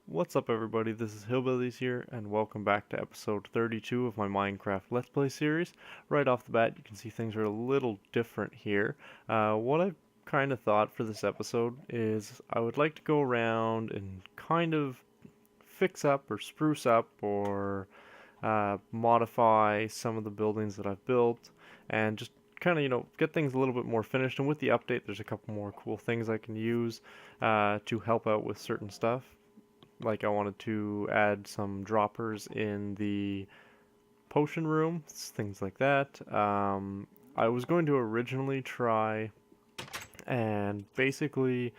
What's up everybody, this is Hillbillies here, and welcome back to episode 32 of my Minecraft Let's Play series. Right off the bat, you can see things are a little different here. What I've kind of thought for this episode is I would like to go around and kind of fix up or spruce up or modify some of the buildings that I've built and just kind of, get things a little bit more finished. And with the update, there's a couple more cool things I can use to help out with certain stuff. Like I wanted to add some droppers in the potion room, things like that. I was going to originally try and basically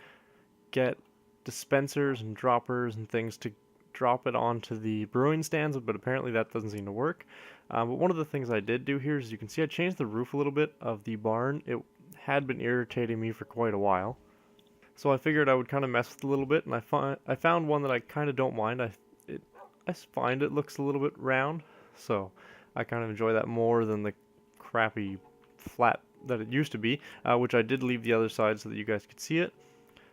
get dispensers and droppers and things to drop it onto the brewing stands, but apparently that doesn't seem to work. But one of the things I did do here is you can see I changed the roof a little bit of the barn. It had been irritating me for quite a while. So I figured I would kind of mess with it a little bit, and I found one that I kind of don't mind. I find it looks a little bit round, so I kind of enjoy that more than the crappy flat that it used to be, which I did leave the other side so that you guys could see it.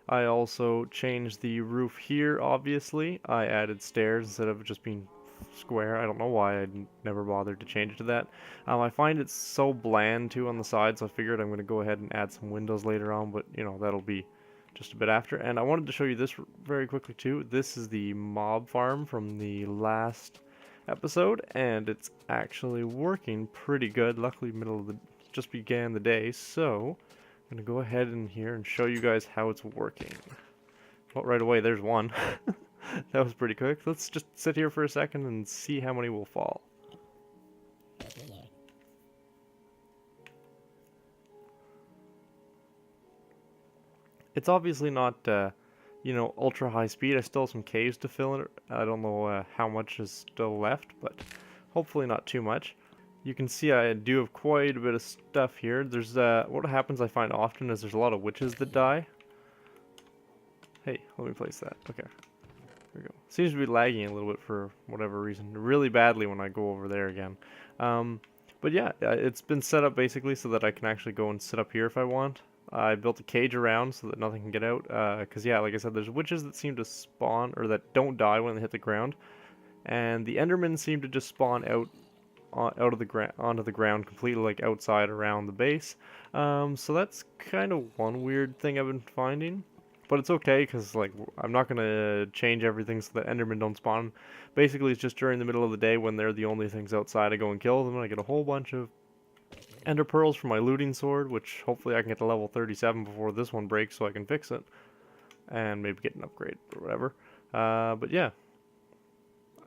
I also changed the roof here, obviously. I added stairs instead of just being square. I don't know why I never bothered to change it to that. I find it so bland too on the side, so I figured I'm going to go ahead and add some windows later on, but that'll be just a bit after. And I wanted to show you this very quickly too. This is the mob farm from the last episode, and it's actually working pretty good. Luckily, just began the day, so I'm gonna go ahead in here and show you guys how it's working. Well, right away, there's one. That was pretty quick. Let's just sit here for a second and see how many will fall. It's obviously not, ultra high speed. I still have some caves to fill in it. I don't know how much is still left, but hopefully not too much. You can see I do have quite a bit of stuff here. There's, what happens I find often is there's a lot of witches that die. Hey, let me place that. Okay. There we go. Seems to be lagging a little bit for whatever reason. Really badly when I go over there again. But yeah, it's been set up basically so that I can actually go and sit up here if I want. I built a cage around so that nothing can get out. Because yeah, like I said, there's witches that seem to spawn, or that don't die when they hit the ground. And the Endermen seem to just spawn out of the ground onto the ground completely, like outside around the base. So that's kind of one weird thing I've been finding. But it's okay, because like I'm not going to change everything so that Endermen don't spawn. Basically, it's just during the middle of the day when they're the only things outside, I go and kill them, and I get a whole bunch of Ender Pearls for my looting sword, which hopefully I can get to level 37 before this one breaks so I can fix it. And maybe get an upgrade or whatever. But yeah.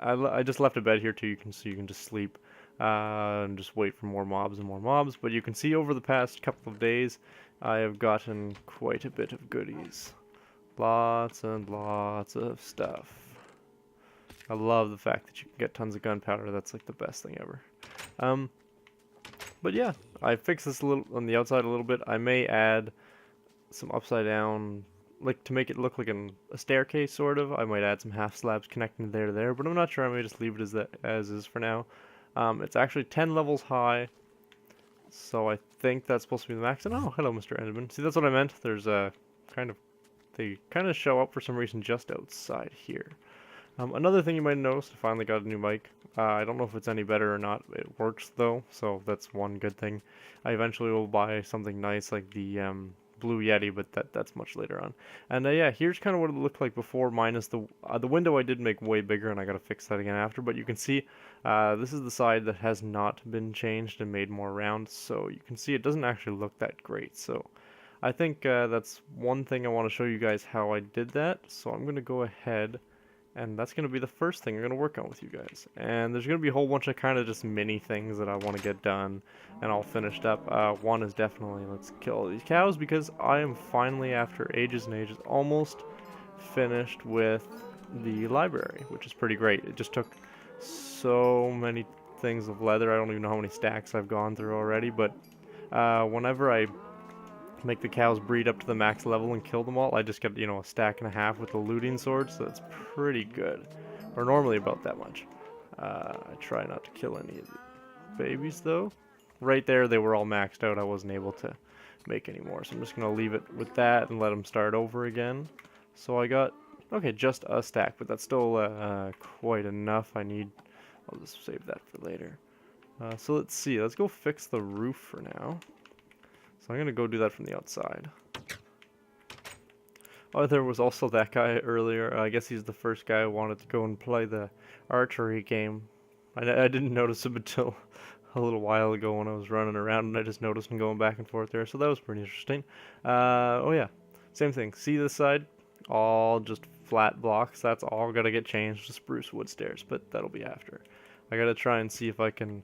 I just left a bed here too, so you can just sleep. And just wait for more mobs and more mobs. But you can see over the past couple of days, I have gotten quite a bit of goodies. Lots and lots of stuff. I love the fact that you can get tons of gunpowder. That's like the best thing ever. But yeah, I fixed this a little on the outside a little bit. I may add some upside down, like to make it look like a staircase sort of. I might add some half slabs connecting there to there, but I'm not sure. I may just leave it as is for now. It's actually 10 levels high, so I think that's supposed to be the max. And oh, hello, Mr. Enderman. See, that's what I meant. There's a they kind of show up for some reason just outside here. Another thing you might notice, I finally got a new mic. I don't know if it's any better or not. It works though, so that's one good thing. I eventually will buy something nice like the Blue Yeti, but that's much later on. And yeah, here's kind of what it looked like before, minus the window I did make way bigger, and I gotta fix that again after. But you can see this is the side that has not been changed and made more round, so you can see it doesn't actually look that great. So I think that's one thing I want to show you guys how I did that. So I'm gonna go ahead, and that's going to be the first thing I'm going to work on with you guys. And there's going to be a whole bunch of kind of just mini things that I want to get done and all finished up. One is definitely, let's kill all these cows, because I am finally, after ages and ages, almost finished with the library, which is pretty great. It just took so many things of leather. I don't even know how many stacks I've gone through already, but whenever I make the cows breed up to the max level and kill them all, I just get, a stack and a half with the looting sword, so that's pretty good. Or normally about that much. I try not to kill any of the babies, though. Right there, they were all maxed out. I wasn't able to make any more, so I'm just going to leave it with that and let them start over again. So I got Okay, just a stack, but that's still quite enough. I'll just save that for later. So let's see, let's go fix the roof for now. So I'm gonna go do that from the outside. Oh, there was also that guy earlier. I guess he's the first guy who wanted to go and play the archery game. I didn't notice him until a little while ago when I was running around, and I just noticed him going back and forth there. So that was pretty interesting. Oh yeah, same thing. See this side? All just flat blocks. That's all gotta get changed to spruce wood stairs, but that'll be after. I gotta try and see if I can.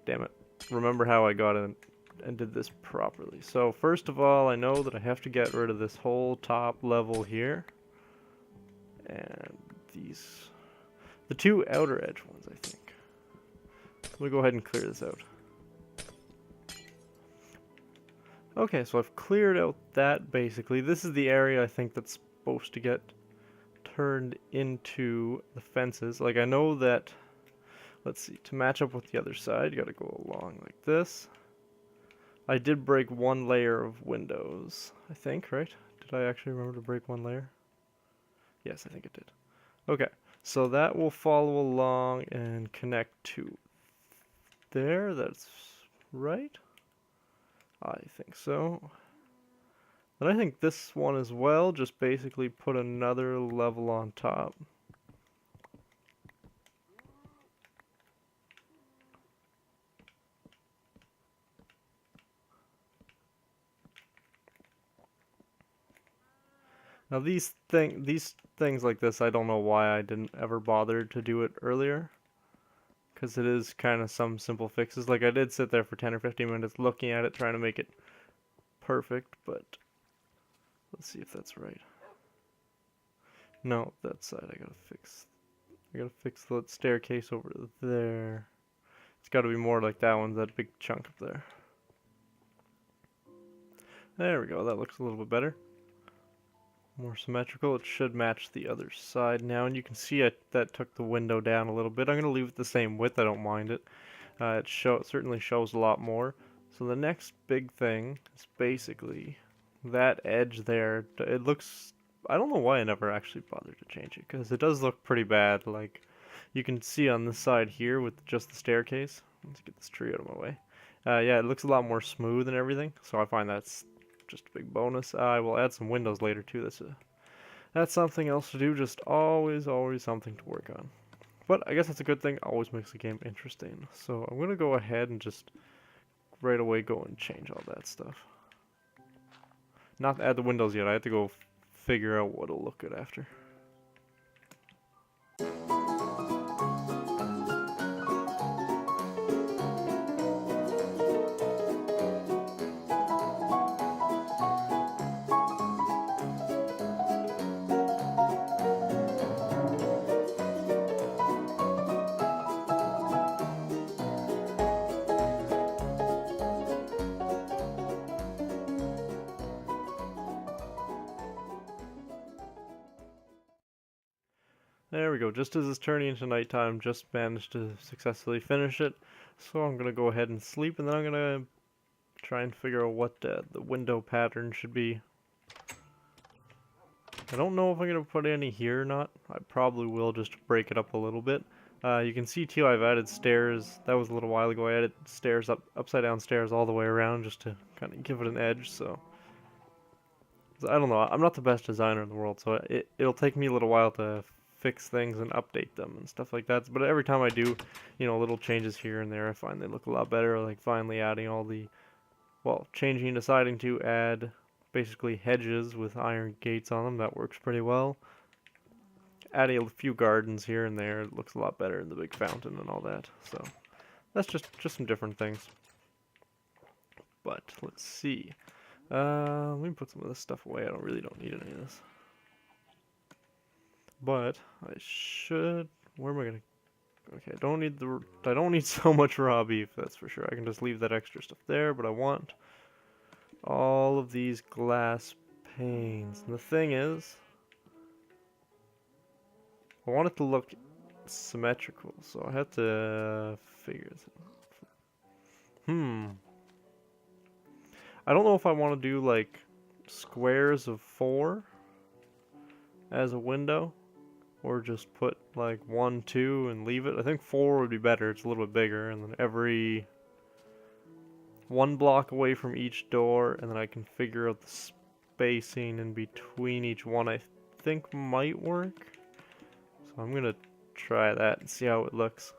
Damn it! Remember how I got it and did this properly. So first of all, I know that I have to get rid of this whole top level here. And the two outer edge ones, I think. Let me go ahead and clear this out. Okay, so I've cleared out that basically. This is the area I think that's supposed to get turned into the fences. Like I know that, let's see, to match up with the other side, you gotta go along like this. I did break one layer of windows, I think, right? Did I actually remember to break one layer? Yes, I think it did. Okay, so that will follow along and connect to there. That's right. I think so. And I think this one as well, just basically put another level on top. Now these things like this, I don't know why I didn't ever bother to do it earlier. Because it is kind of some simple fixes. Like I did sit there for 10 or 15 minutes looking at it, trying to make it perfect, but let's see if that's right. No, that side I gotta fix. I gotta fix the staircase over there. It's gotta be more like that one, that big chunk up there. There we go, that looks a little bit better. More symmetrical. It should match the other side now, and you can see that took the window down a little bit. I'm going to leave it the same width. I don't mind it. It certainly shows a lot more. So the next big thing is basically that edge there. It looks... I don't know why I never actually bothered to change it, because it does look pretty bad. Like, you can see on this side here with just the staircase. Let's get this tree out of my way. Yeah, it looks a lot more smooth and everything, so I find that's just a big bonus. I will add some windows later too. That's something else to do. Just always something to work on. But I guess that's a good thing. Always makes the game interesting. So I'm gonna go ahead and just right away go and change all that stuff. Not add the windows yet. I have to go figure out what'll look good after. There we go, just as it's turning into nighttime, just managed to successfully finish it. So I'm going to go ahead and sleep, and then I'm going to try and figure out what the window pattern should be. I don't know if I'm going to put any here or not. I probably will, just to break it up a little bit. You can see too, I've added stairs. That was a little while ago. I added stairs, upside down stairs all the way around, just to kind of give it an edge. So I don't know. I'm not the best designer in the world, so it'll take me a little while to fix things and update them and stuff like that. But every time I do, little changes here and there, I find they look a lot better. Like finally adding all the, deciding to add basically hedges with iron gates on them. That works pretty well. Adding a few gardens here and there, it looks a lot better in the big fountain and all that. So that's just some different things. But let's see. Let me put some of this stuff away. I really don't need any of this. But I should. Where am I gonna? Okay, I don't need so much raw beef. That's for sure. I can just leave that extra stuff there. But I want all of these glass panes. And the thing is, I want it to look symmetrical. So I have to figure this out. I don't know if I want to do like squares of 4. as a window, or just put like 1, 2 and leave it. I think 4 would be better. It's a little bit bigger, and then every 1 block away from each door, and then I can figure out the spacing in between each one. I think might work. So I'm gonna try that and see how it looks.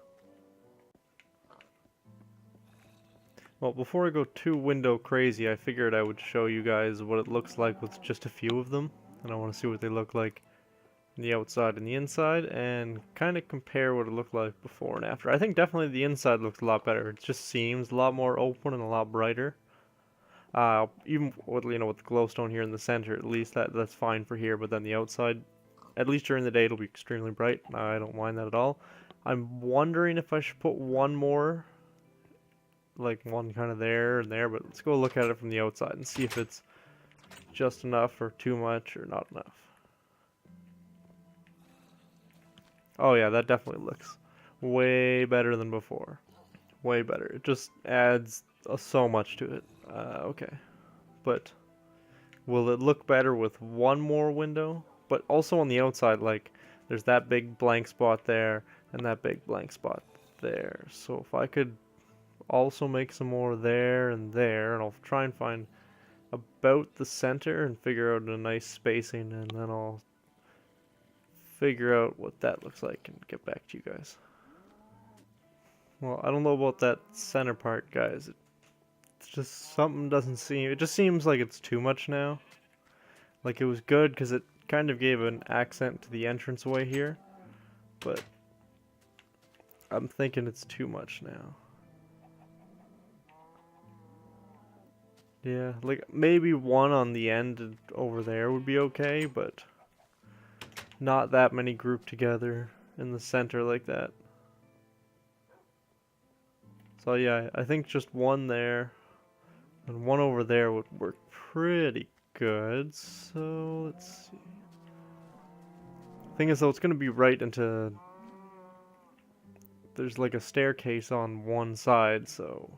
Well, before I go too window crazy, I figured I would show you guys what it looks like with just a few of them. And I want to see what they look like on the outside and the inside, and kind of compare what it looked like before and after. I think definitely the inside looks a lot better. It just seems a lot more open and a lot brighter. Even with, with the glowstone here in the center, at least that's fine for here. But then the outside, at least during the day, it'll be extremely bright. I don't mind that at all. I'm wondering if I should put one more, like one kind of there and there, but let's go look at it from the outside and see if it's just enough or too much or not enough. Oh yeah, that definitely looks way better than before. Way better. It just adds so much to it. Okay. But will it look better with one more window? But also on the outside, like, there's that big blank spot there and that big blank spot there. So if I could also make some more there and there, and I'll try and find about the center and figure out a nice spacing, and then I'll figure out what that looks like and get back to you guys. Well, I don't know about that center part, guys. It's just something doesn't seem, it just seems like it's too much now. Like, it was good because it kind of gave an accent to the entranceway here, but I'm thinking it's too much now. Yeah, like maybe one on the end over there would be okay, but not that many grouped together in the center like that. So yeah, I think just one there and one over there would work pretty good. So let's see. Thing is though, it's gonna be right into, there's like a staircase on one side, so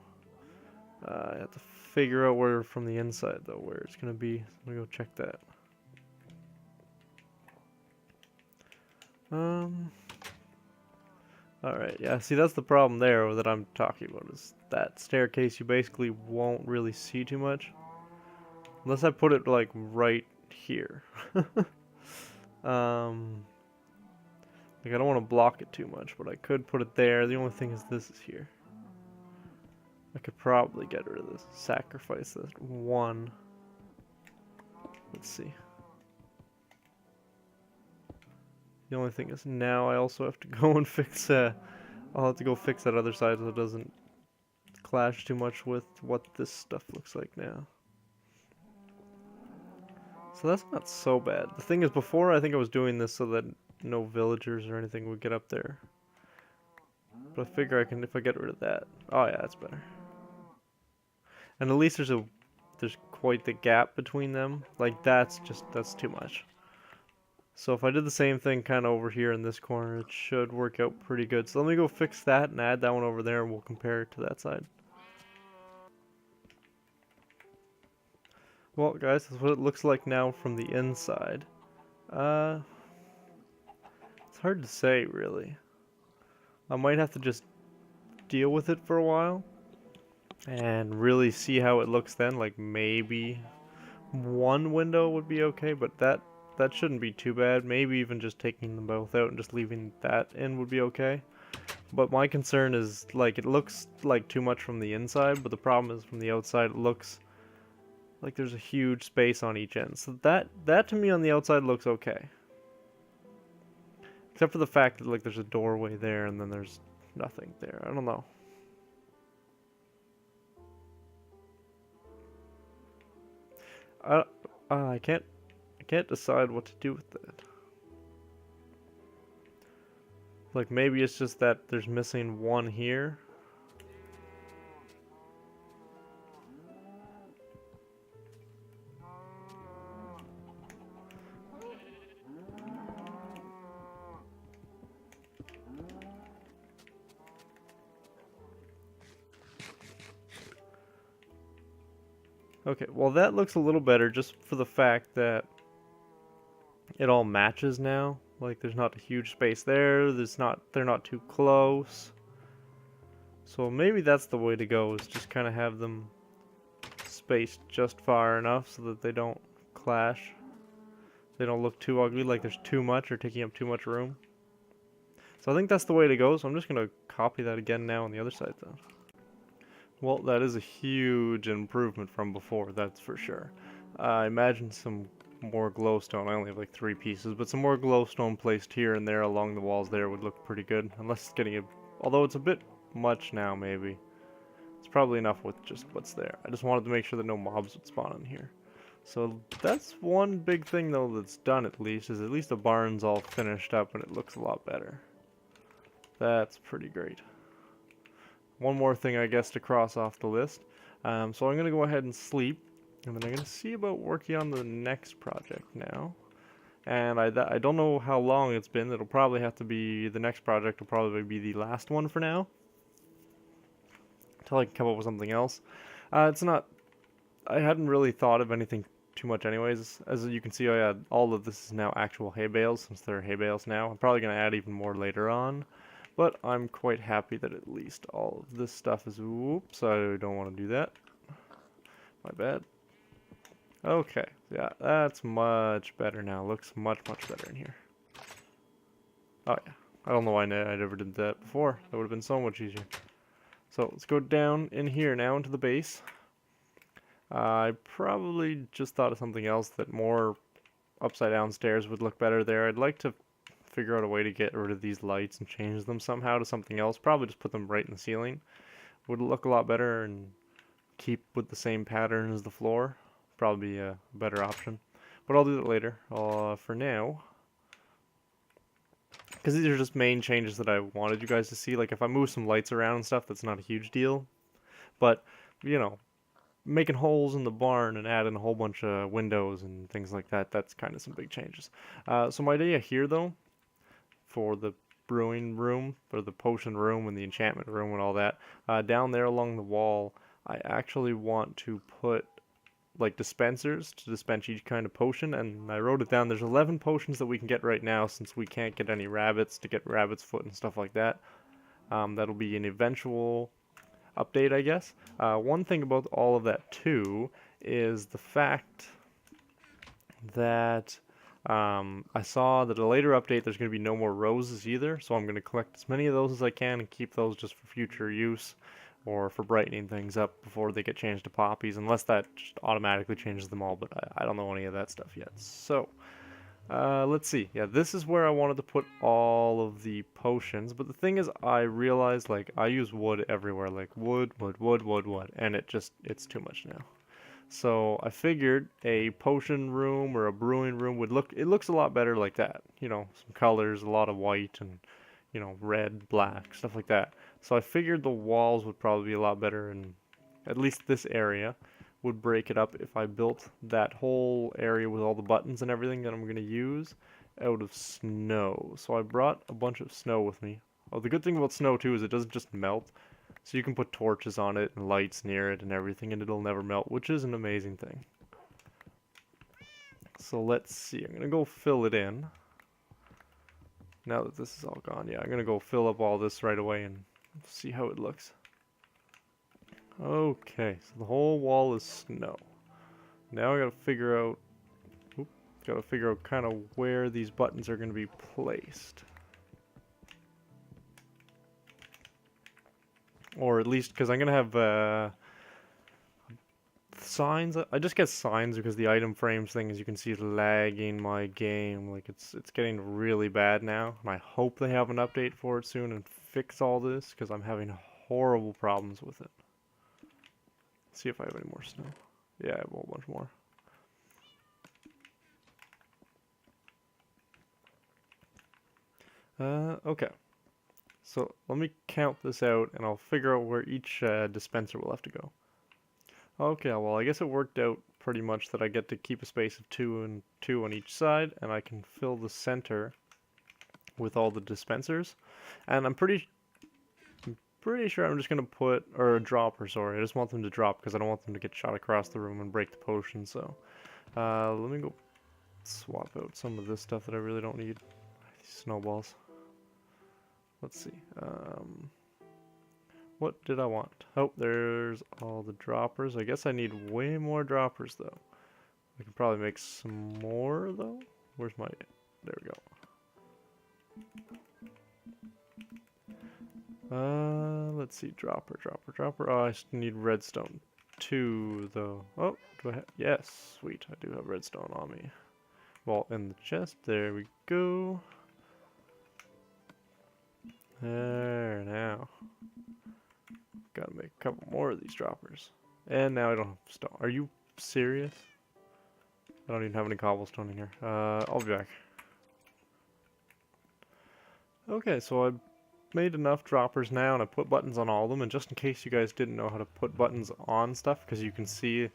I have to figure out where from the inside though, where it's gonna be. So I'm gonna go check that. Alright, yeah, see that's the problem there that I'm talking about, is that staircase you basically won't really see too much. Unless I put it like right here. Like I don't want to block it too much, but I could put it there. The only thing is this is here. I could probably get rid of this, sacrifice this one. Let's see. The only thing is now I also have to go and fix, I'll have to go fix that other side so it doesn't clash too much with what this stuff looks like now. So that's not so bad. The thing is, before I think I was doing this so that no villagers or anything would get up there. But I figure I can, if I get rid of that. Oh yeah, that's better. And at least there's quite the gap between them. Like that's too much. So if I did the same thing kind of over here in this corner, it should work out pretty good. So let me go fix that and add that one over there, and we'll compare it to that side. Well, guys, that's what it looks like now from the inside. It's hard to say, really. I might have to just deal with it for a while and really see how it looks then. Like maybe one window would be okay, but that shouldn't be too bad. Maybe even just taking them both out and just leaving that in would be okay. But my concern is, like, it looks like too much from the inside, but the problem is from the outside it looks like there's a huge space on each end. So that to me on the outside looks okay. Except for the fact that, like, there's a doorway there and then there's nothing there. I don't know. I can't decide what to do with that. Like, maybe it's just that there's missing one here. Okay, well that looks a little better just for the fact that it all matches now. Like there's not a huge space there. They're not too close. So maybe that's the way to go, is just kind of have them spaced just far enough so that they don't clash. They don't look too ugly, like there's too much or taking up too much room. So I think that's the way to go, so I'm just going to copy that again now on the other side then. Well, that is a huge improvement from before, that's for sure. I imagine some more glowstone. I only have like 3 pieces, but some more glowstone placed here and there along the walls there would look pretty good. Unless it's getting although it's a bit much now, maybe. It's probably enough with just what's there. I just wanted to make sure that no mobs would spawn in here. So that's one big thing though that's done, at least the barn's all finished up and it looks a lot better. That's pretty great. One more thing, I guess, to cross off the list. So I'm going to go ahead and sleep, and then I'm going to see about working on the next project now. And I don't know how long it's been. It'll probably have to be, the next project will probably be the last one for now, until I can come up with something else. It's not, I hadn't really thought of anything too much anyways. As you can see, all of this is now actual hay bales, since they're hay bales now. I'm probably going to add even more later on. But I'm quite happy that at least all of this stuff is... Whoops, I don't want to do that. My bad. Okay, yeah, that's much better now. Looks much, much better in here. Oh yeah, I don't know why I never did that before. That would have been so much easier. So let's go down in here now into the base. I probably just thought of something else, that more upside down stairs would look better there. I'd like to figure out a way to get rid of these lights and change them somehow to something else. Probably just put them right in the ceiling. Would look a lot better and keep with the same pattern as the floor. Probably be a better option. But I'll do that later. For now, because these are just main changes that I wanted you guys to see. Like if I move some lights around and stuff, that's not a huge deal. But, you know, making holes in the barn and adding a whole bunch of windows and things like that, that's kind of some big changes. So my idea here, though, for the brewing room, or the potion room and the enchantment room and all that, down there along the wall, I actually want to put like dispensers to dispense each kind of potion, and I wrote it down. There's 11 potions that we can get right now, since we can't get any rabbits to get rabbit's foot and stuff like that. That'll be an eventual update, I guess. One thing about all of that too is the fact that I saw that a later update there's going to be no more roses either, so I'm going to collect as many of those as I can and keep those just for future use or for brightening things up before they get changed to poppies, unless that just automatically changes them all, but I don't know any of that stuff yet. So let's see. Yeah, this is where I wanted to put all of the potions, but the thing is, I realized, like, I use wood everywhere, like wood, and it's too much now. So I figured a potion room or a brewing room it looks a lot better like that. You know, some colors, a lot of white and, you know, red, black, stuff like that. So I figured the walls would probably be a lot better, and at least this area would break it up if I built that whole area with all the buttons and everything that I'm going to use out of snow. So I brought a bunch of snow with me. Oh, the good thing about snow too is it doesn't just melt. So you can put torches on it and lights near it and everything, and it'll never melt, which is an amazing thing. So let's see. I'm going to go fill it in. Now that this is all gone, yeah, I'm going to go fill up all this right away and see how it looks. Okay, so the whole wall is snow. Now I got to figure out kind of where these buttons are going to be placed. Or at least, because I'm going to have signs. I just get signs because the item frames thing, as you can see, is lagging my game. Like, it's getting really bad now. And I hope they have an update for it soon and fix all this, because I'm having horrible problems with it. Let's see if I have any more snow. Yeah, I have a whole bunch more. Okay. So let me count this out, and I'll figure out where each dispenser will have to go. Okay, well, I guess it worked out pretty much that I get to keep a space of 2 and 2 on each side, and I can fill the center with all the dispensers. And I'm pretty sure I'm just going to put, or a dropper, sorry. I just want them to drop because I don't want them to get shot across the room and break the potion, so. Let me go Let's swap out some of this stuff that I really don't need. These snowballs. Let's see. What did I want? Oh, there's all the droppers. I guess I need way more droppers though. I can probably make some more though. Where's my... There we go. Let's see. Dropper. Oh, I need redstone too though. Oh, do I have... Yes, sweet. I do have redstone on me. Well, in the chest. There we go. There now. Gotta make a couple more of these droppers. And now I don't have stone. Are you serious? I don't even have any cobblestone in here. I'll be back. Okay, so I made enough droppers now and I put buttons on all of them, and just in case you guys didn't know how to put buttons on stuff, because you can see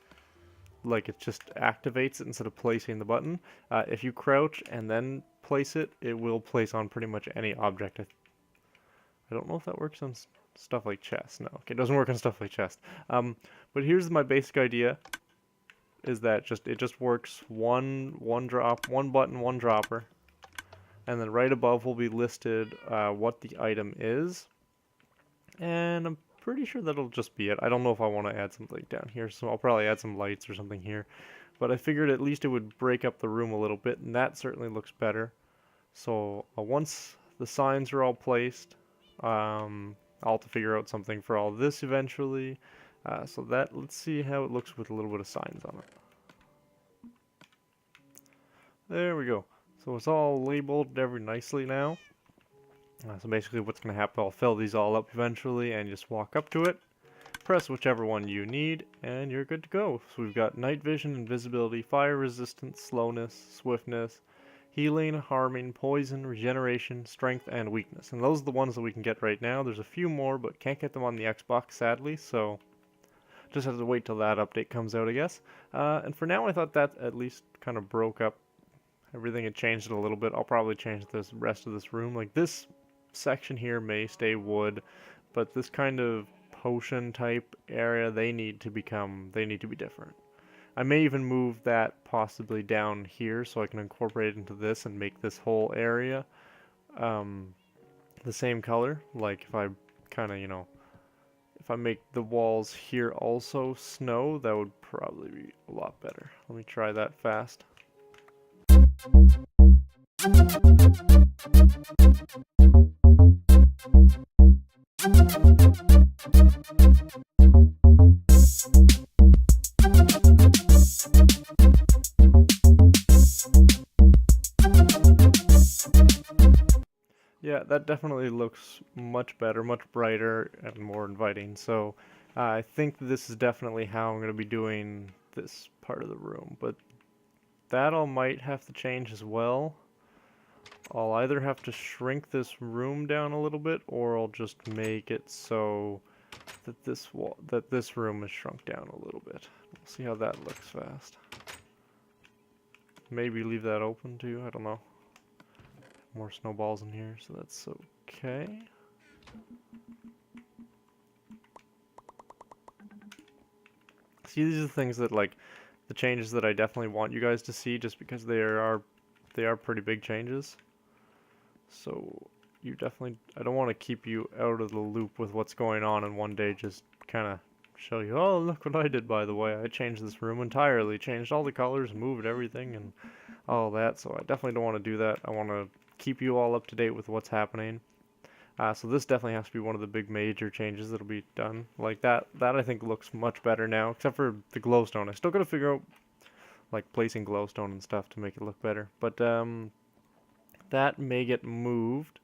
like it just activates it instead of placing the button. If you crouch and then place it, it will place on pretty much any object. I don't know if that works on stuff like chest. No, okay, it doesn't work on stuff like chest. But here's my basic idea: is that it just works one button, one dropper, and then right above will be listed what the item is, and I'm pretty sure that'll just be it. I don't know if I want to add something down here, so I'll probably add some lights or something here. But I figured at least it would break up the room a little bit, and that certainly looks better. So once the signs are all placed, I'll have to figure out something for all this eventually. So let's see how it looks with a little bit of signs on it. There we go. So it's all labeled very nicely now. So basically what's going to happen, I'll fill these all up eventually and just walk up to it, press whichever one you need, and you're good to go. So we've got night vision, invisibility, fire resistance, slowness, swiftness, healing, harming, poison, regeneration, strength, and weakness. And those are the ones that we can get right now. There's a few more, but can't get them on the Xbox, sadly, so just have to wait till that update comes out, I guess. And for now, I thought that at least kind of broke up everything. It changed it a little bit. I'll probably change this rest of this room. Like this section here may stay wood, but this kind of potion type area, they need to be different. I may even move that possibly down here so I can incorporate it into this and make this whole area the same color. Like if I kind of, if I make the walls here also snow, that would probably be a lot better. Let me try that fast. Yeah, that definitely looks much better, much brighter, and more inviting. So I think this is definitely how I'm going to be doing this part of the room. But that all might have to change as well. I'll either have to shrink this room down a little bit, or I'll just make it so that this room is shrunk down a little bit. We'll see how that looks fast. Maybe leave that open too, I don't know. More snowballs in here, so that's okay. See, these are the things that, like, the changes that I definitely want you guys to see, just because they are pretty big changes. So you definitely, I don't want to keep you out of the loop with what's going on and one day just kind of show you, oh, look what I did, by the way. I changed this room entirely, changed all the colors, moved everything and all that. So I definitely don't want to do that. I want to keep you all up to date with what's happening. So this definitely has to be one of the big major changes that'll be done. Like that I think looks much better now, except for the glowstone. I still gotta figure out like placing glowstone and stuff to make it look better. But that may get moved,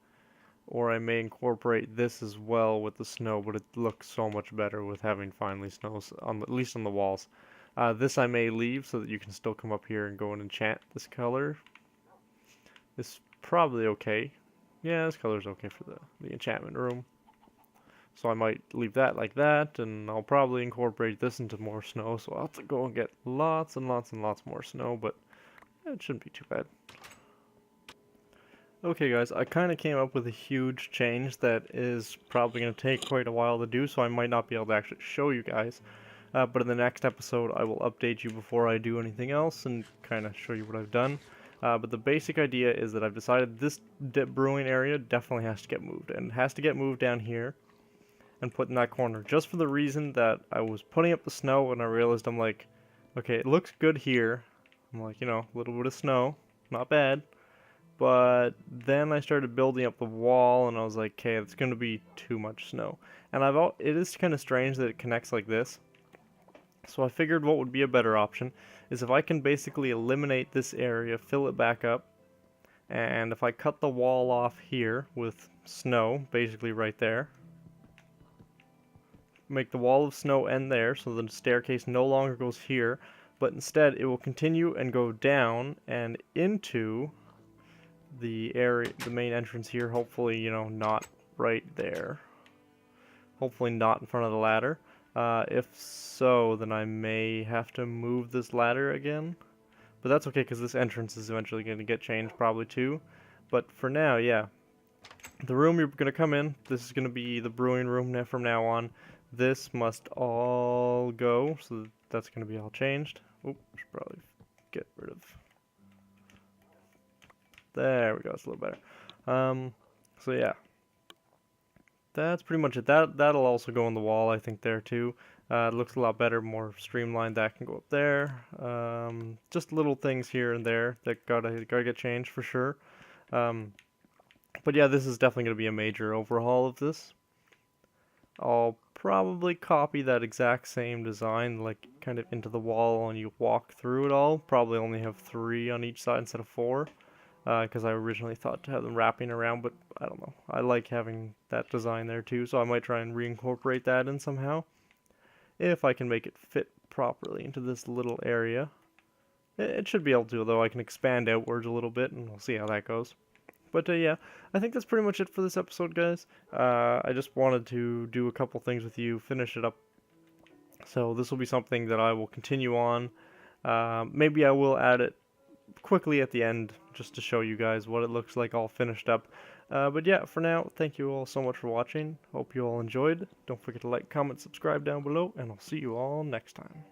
or I may incorporate this as well with the snow, but it looks so much better with having finally snows, at least on the walls. This I may leave so that you can still come up here and go and enchant this color. This probably okay. Yeah, this color's okay for the enchantment room. So I might leave that like that, and I'll probably incorporate this into more snow, so I'll have to go and get lots and lots and lots more snow, but it shouldn't be too bad. Okay guys, I kind of came up with a huge change that is probably going to take quite a while to do, so I might not be able to actually show you guys. But in the next episode I will update you before I do anything else and kind of show you what I've done. But the basic idea is that I've decided this brewing area definitely has to get moved, and it has to get moved down here and put in that corner, just for the reason that I was putting up the snow and I realized I'm like, okay, it looks good here. I'm like, a little bit of snow, not bad. But then I started building up the wall and I was like, okay, it's going to be too much snow. And it is kind of strange that it connects like this. So I figured what would be a better option is if I can basically eliminate this area, fill it back up, and if I cut the wall off here with snow, basically right there, make the wall of snow end there so the staircase no longer goes here, but instead it will continue and go down and into the area, the main entrance here, hopefully, not right there. Hopefully not in front of the ladder. If so, then I may have to move this ladder again. But that's okay, because this entrance is eventually going to get changed probably too. But for now, yeah. The room you're going to come in, this is going to be the brewing room from now on. This must all go, so that's going to be all changed. Oop, should probably get rid of... There we go, it's a little better. So yeah. That's pretty much it. That'll also go on the wall, I think, there too. It looks a lot better, more streamlined. That can go up there. Just little things here and there that gotta get changed for sure. But yeah, this is definitely gonna be a major overhaul of this. I'll probably copy that exact same design, like kind of into the wall, and you walk through it all. Probably only have 3 on each side instead of 4. Because I originally thought to have them wrapping around, but I don't know. I like having that design there too, so I might try and reincorporate that in somehow. If I can make it fit properly into this little area. It should be able to, though I can expand outwards a little bit, and we'll see how that goes. But yeah, I think that's pretty much it for this episode, guys. I just wanted to do a couple things with you, finish it up. So this will be something that I will continue on. Maybe I will add it quickly at the end just to show you guys what it looks like all finished up. But yeah, for now, thank you all so much for watching. Hope you all enjoyed. Don't forget to like, comment, subscribe down below, and I'll see you all next time.